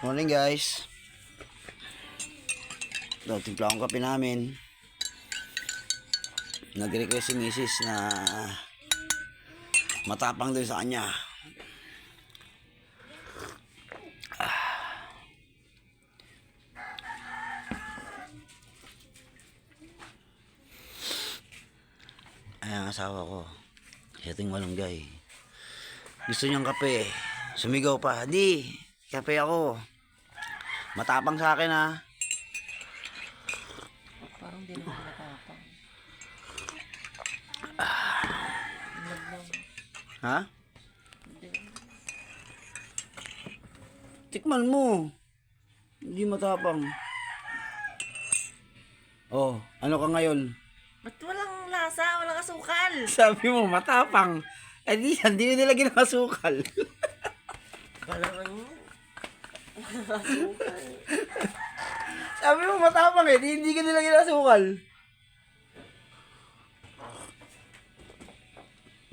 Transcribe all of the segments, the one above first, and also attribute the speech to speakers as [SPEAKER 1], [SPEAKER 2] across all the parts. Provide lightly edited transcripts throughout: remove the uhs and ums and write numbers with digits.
[SPEAKER 1] Morning guys. Ito, timpla akong kape namin. Nag-request si Mrs. na matapang din sa kanya. Ay, ang asawa ko. Siya malunggay. Gusto niyang kape. Sumigaw pa. Di, kape ako. Matapang sa akin ha.
[SPEAKER 2] Parang di naman matapang.
[SPEAKER 1] Ha? Tikman mo. Hindi matapang. Oh, ano ka ngayon?
[SPEAKER 2] Ba't walang lasa? Walang asukal?
[SPEAKER 1] Sabi mo, matapang. Eh di, hindi nilagyan ng asukal.
[SPEAKER 2] Balangan mo. Asukal.
[SPEAKER 1] Sabi mo, matapang eh. Di, hindi ka nilagyan ng asukal.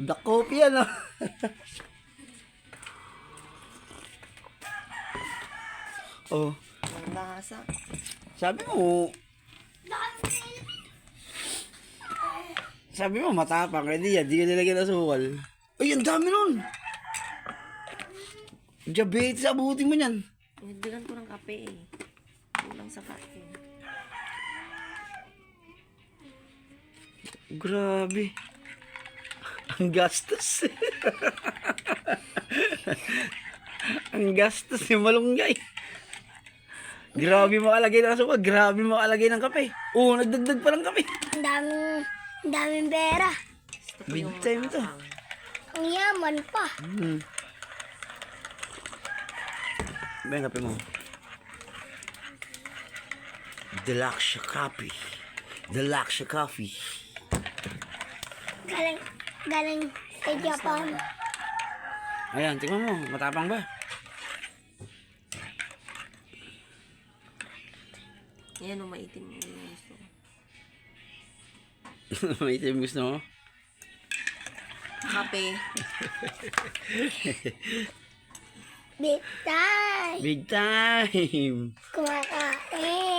[SPEAKER 1] Black coffee yan ah. Oh,
[SPEAKER 2] Walang lasa.
[SPEAKER 1] sabi mo. Sabi mo, matapang. Eh di, hindi ka nilagyan ng asukal. Ay, ang dami nun. Diabetes, abutin mo yan.
[SPEAKER 2] Nagdagan ko ng kape eh. Kulang sa kape.
[SPEAKER 1] Grabe. Ang gastos. Ang gastos yung malunggay. Grabe makalagay ng asukal. Grabe makalagay ng kape. Oo, nagdagdag pa ng kape.
[SPEAKER 3] Ang daming pera.
[SPEAKER 2] Gusto ko
[SPEAKER 1] Big
[SPEAKER 2] yung
[SPEAKER 1] time ito.
[SPEAKER 2] matapang.
[SPEAKER 3] Ang yaman pa.
[SPEAKER 1] Ba yung kape mo? Deluxe coffee. Deluxe coffee.
[SPEAKER 3] Galing sa Japan.
[SPEAKER 1] Ayan, tingnan mo. Matapang ba?
[SPEAKER 2] Yan o, maitim mo yung gusto.
[SPEAKER 1] May itim gusto mo?
[SPEAKER 2] Kape.
[SPEAKER 3] Big time.
[SPEAKER 1] Big time!
[SPEAKER 3] Kumakain.